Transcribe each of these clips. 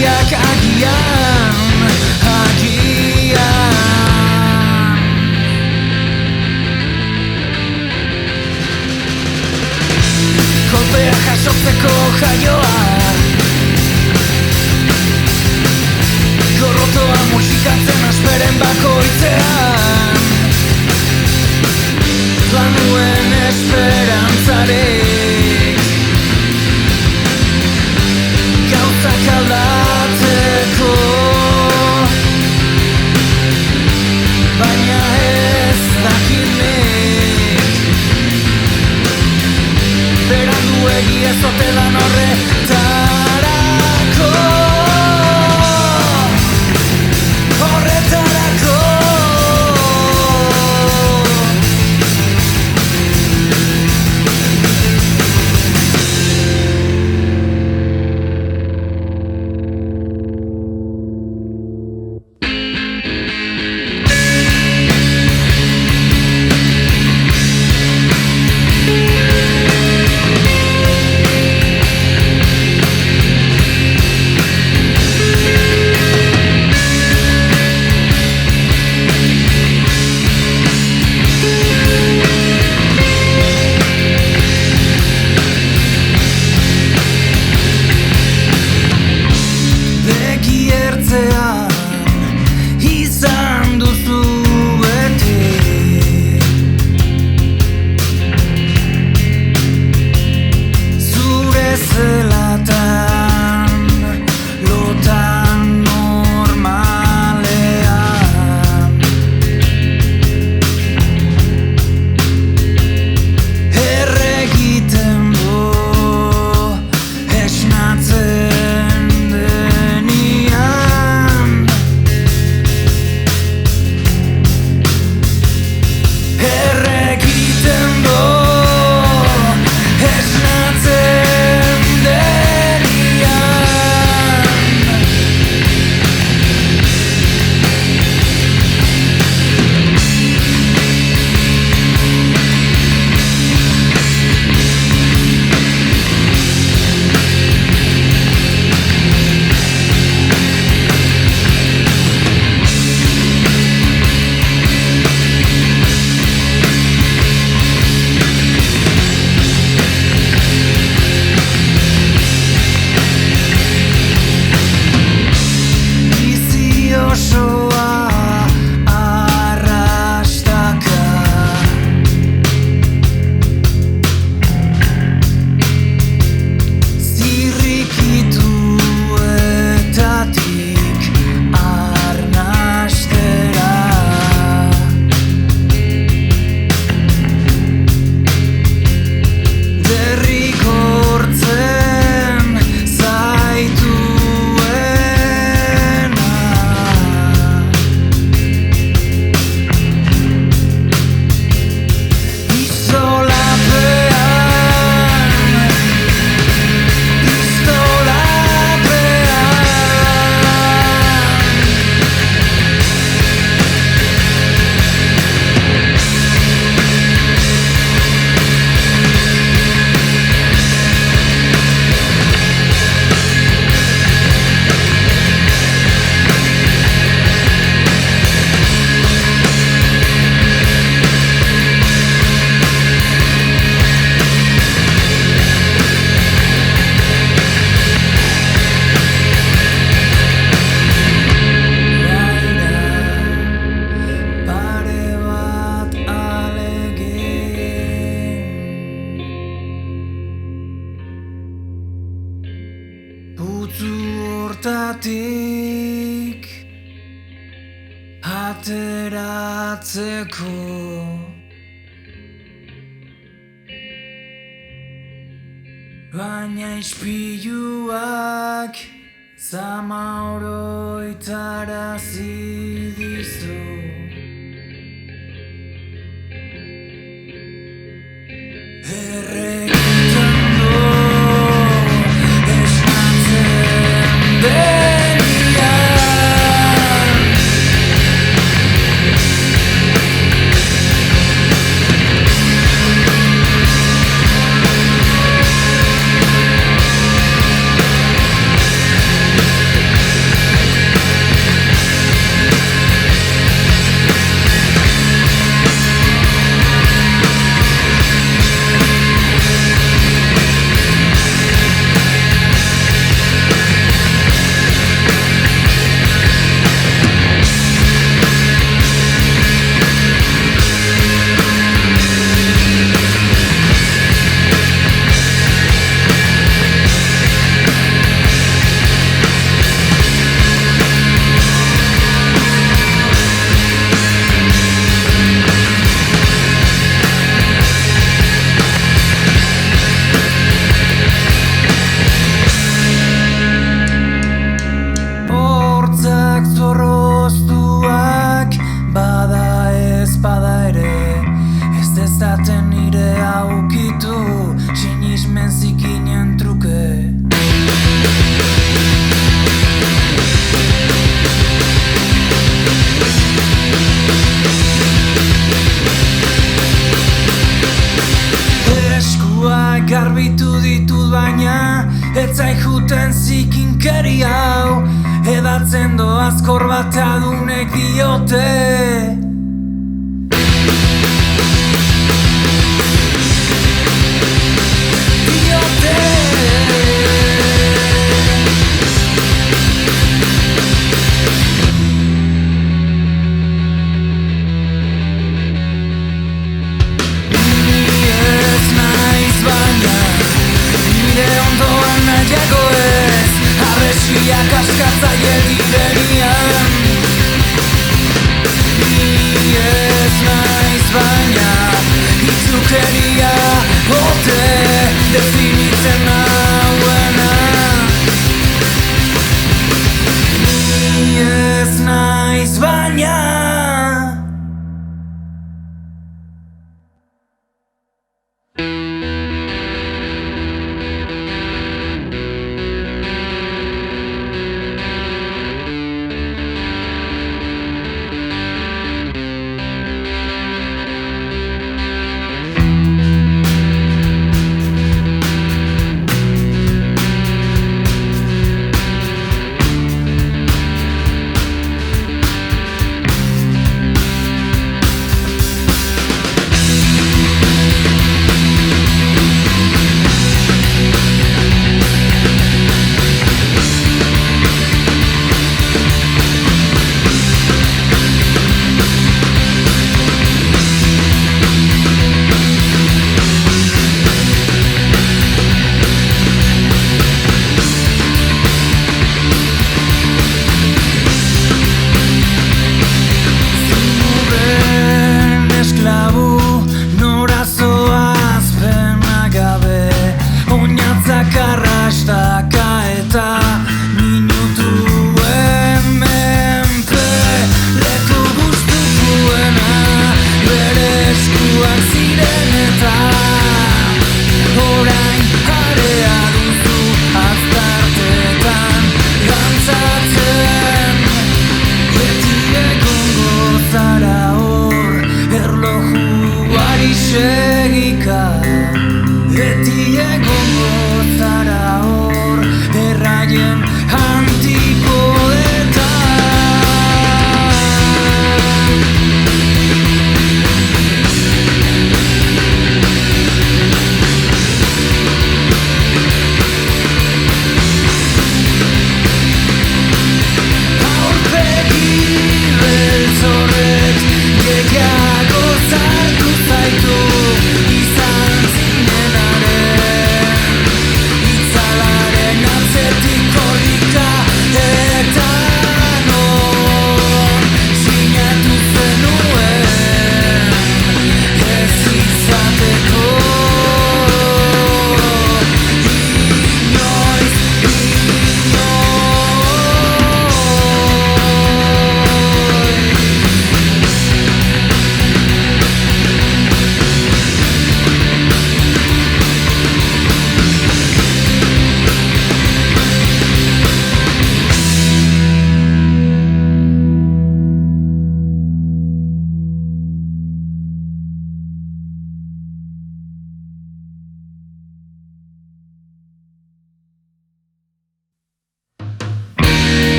Argiak agian kolpea jasotzeko jaioa gorrotoa musikatzen asperen bakoitzean lanuen esperantzarek gauzak aldatzeko baina ez dakinek beranduegi ez otelan horretarako hortatik ateratzeko baina ispiluak zama oroitarazi dizu hemen zikinen truke. Eskuak garbitu ditut baina ez zait juten zikinkeri hau. Edatzen doaz korbatadunek diote. Arresiak askatzaile direnian. Ni ez naiz baina itzukeria ote definitzen nauena. Ni ez naiz baina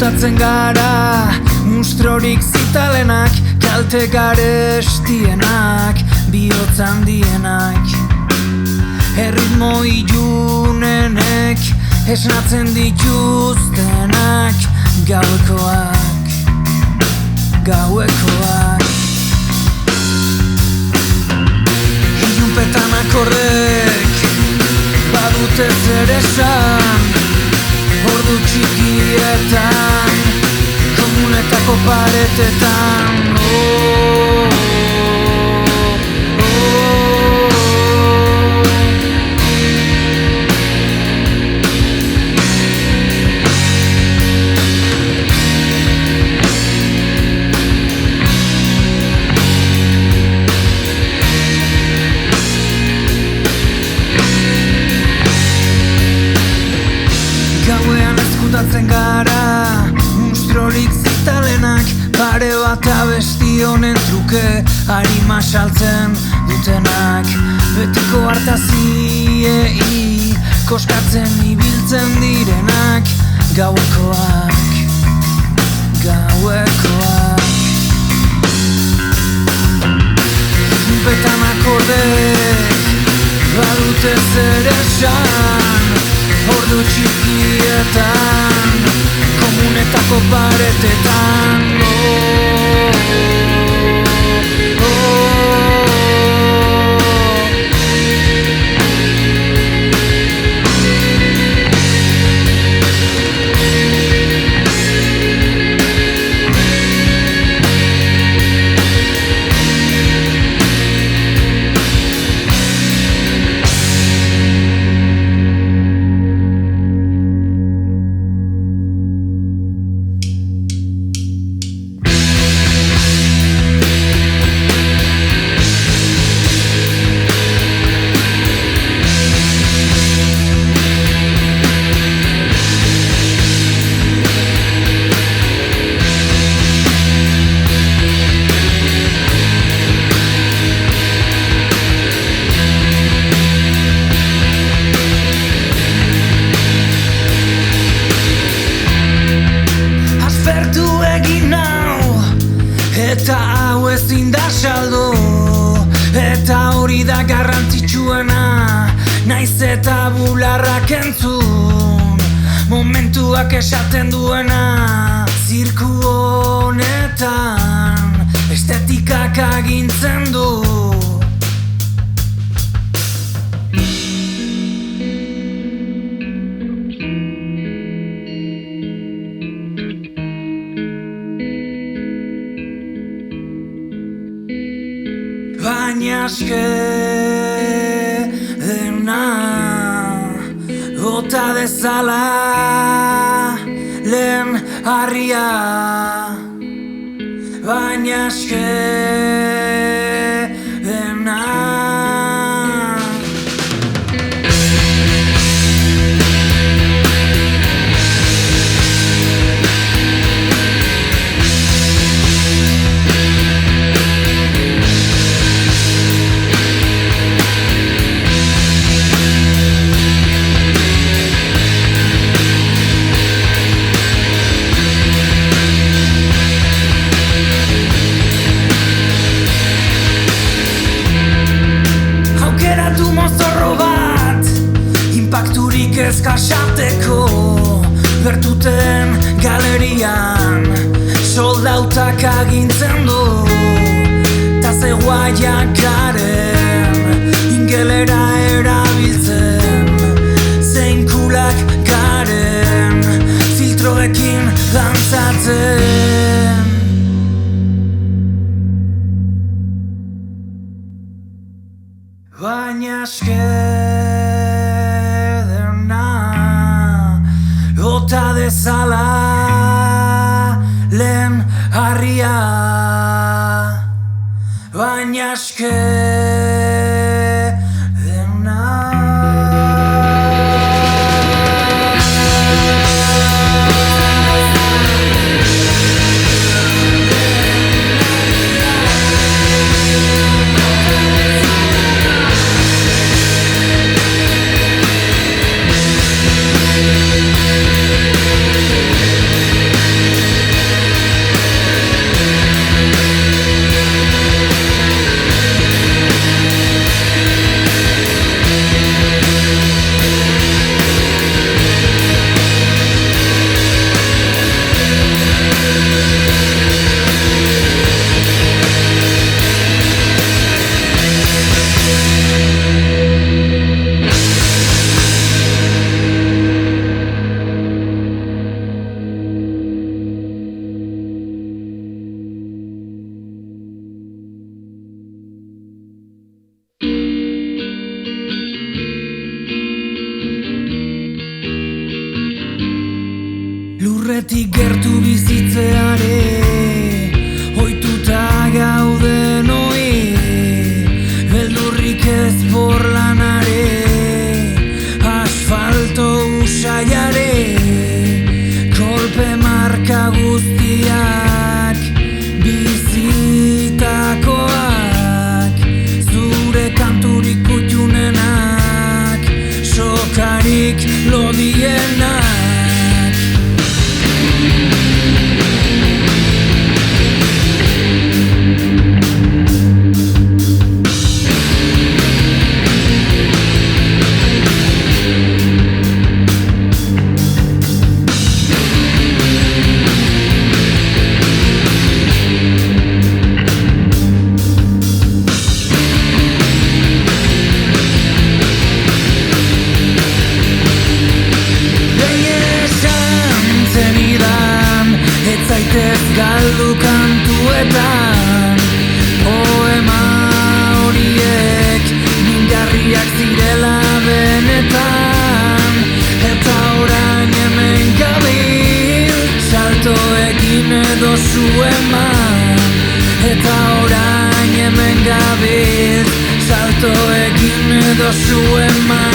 Gertatzen gara mustrorik zitalenak, kalte garestienak, bihotz handienak. Erritmo ilunenek esnatzen dituztenak, gauekoak, gauekoak. Ilunpetan akordek badute zer esan, ordu txikietan paretetan. Gauean ezkutatzen gara, munstrorik zitalenak, pare bat abesti honen truke, harima saltzen dutenak. Betiko hartaziei, koskatzen ibiltzen direnak, gauekoak, gauekoak. Betan akordek, badute zer esan, ordu txikietan, komunetako paretetan. Eta hau ezin da saldo, eta hori da garrantzitsuena, naiz eta bularrak entzun, momentuak esaten duena. Zirku honetan, estetikak agintzen du. Baina aske dena bota dezala lehen harria. Baina aske dena inpakturik ez kasateko, bertuten galerian soldautak agintzen du. Ta ze guaiak garen ingelera erabiltzen, zein kulak garen filtroekin dantzatzen. Baina aske dena bota dezala lehen harria. Baina aske Zuretik gertu bizitzeare ohituta gauden hoi beldurrik ez porlanare asfalto usaiare kolpe marka guztiak bizitakoak zure kanturik kutxunenak sokarik lodienak. Galdu kantuetan poema horiek mingarriak zirela benetan eta orain hemen gabil salto egin edo zu eman eta orain hemen gabil salto egin edo zu eman.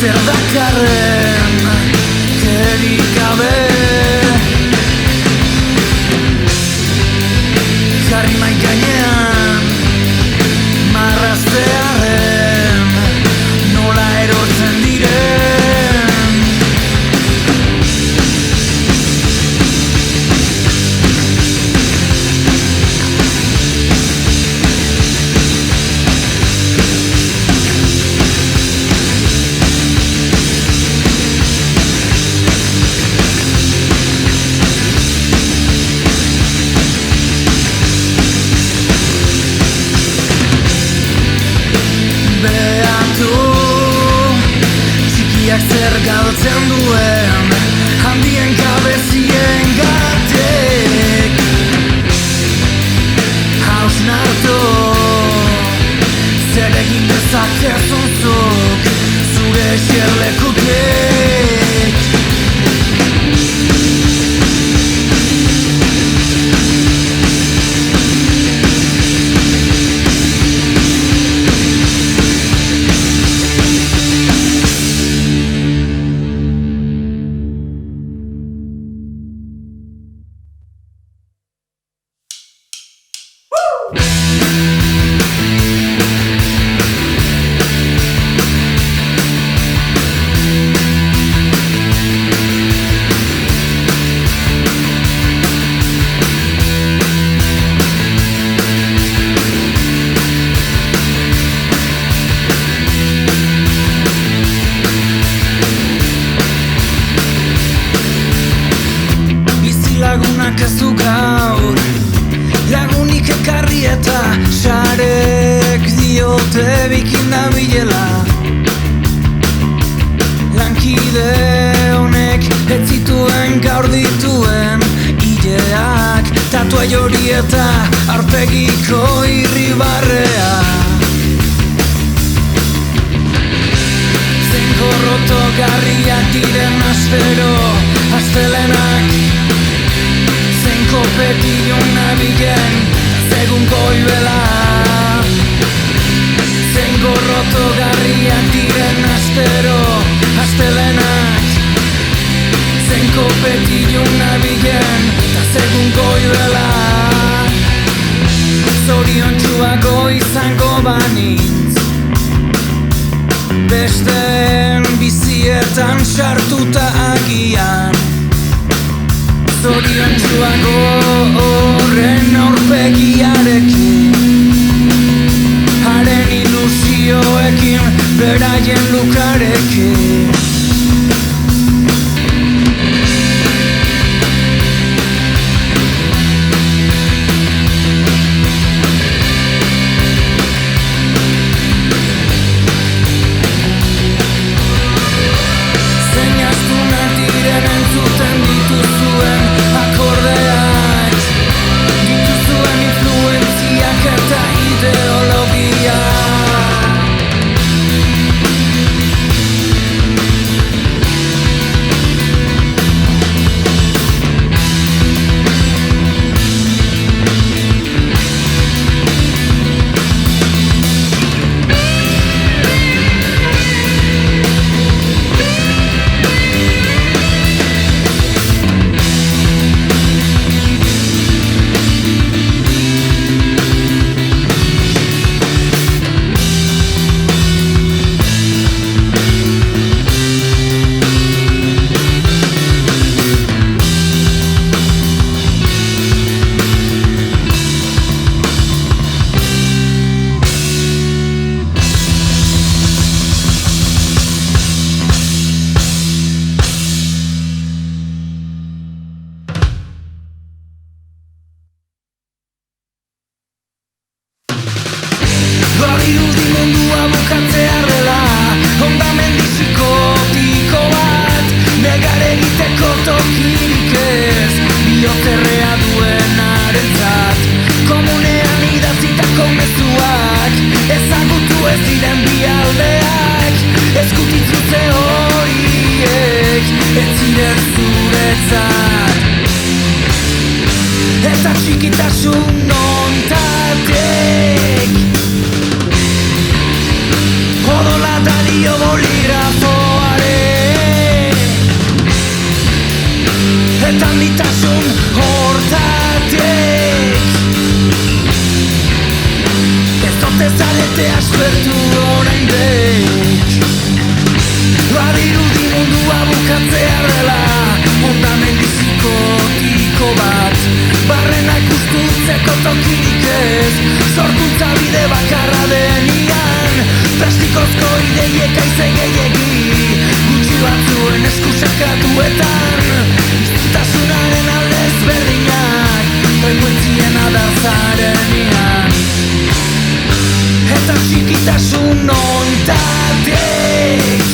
Zer dakarren kerik gabe jarri mai gainean marraztearen nola erortzen diren zer galtzen duen handien gabezien gatek hausnartu zer egin dezakezun zuk zure eserlekutik batekin nabilela. Lankide honek ez zituen gaur dituen ideak, tatuai hori eta aurpegiko irribarrea. Zein gorrotogarriak diren astero astelenak, zein kopetillon nabilen segun goibela. Zein gorrotogarriak diren astero astelenak, zein kopetillon nabilen segun goibela. Zoriontsuago izango banintz, besteen bizietan sartuta agian. Zoriontsuago horren aurpegiarekin, haren ilusioekin, beraien lukarekin. Badirudi mundua bukatzearrela, hondamendi psikotiko bat, negar egiteko tokirik ez, bihotterrea duenarentzat. Komunean idatzitako mezuak, ezagutu ez diren bi aldeak, eskutitz luze horiek, ez ziren zuretzat. Eta txikitasun ontatek, odola Dario boligrafoare, eta handitasun hortatek, ez dote zarete aspertu oraindik. Badirudi mundua bukatzearrela, hondamendi psikotiko bat, barrena ikustutzeko tokirik ez, sorkuntza bide bakarra denian, plastikozko ideiek aize gehiegi, gutxi batzuen eskusakatuetan, iztasunaren aldez berdinak, frekuentzien adarzarenean. Eta txikitasun ontatek,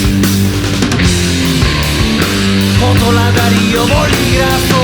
odola Dario boligrafo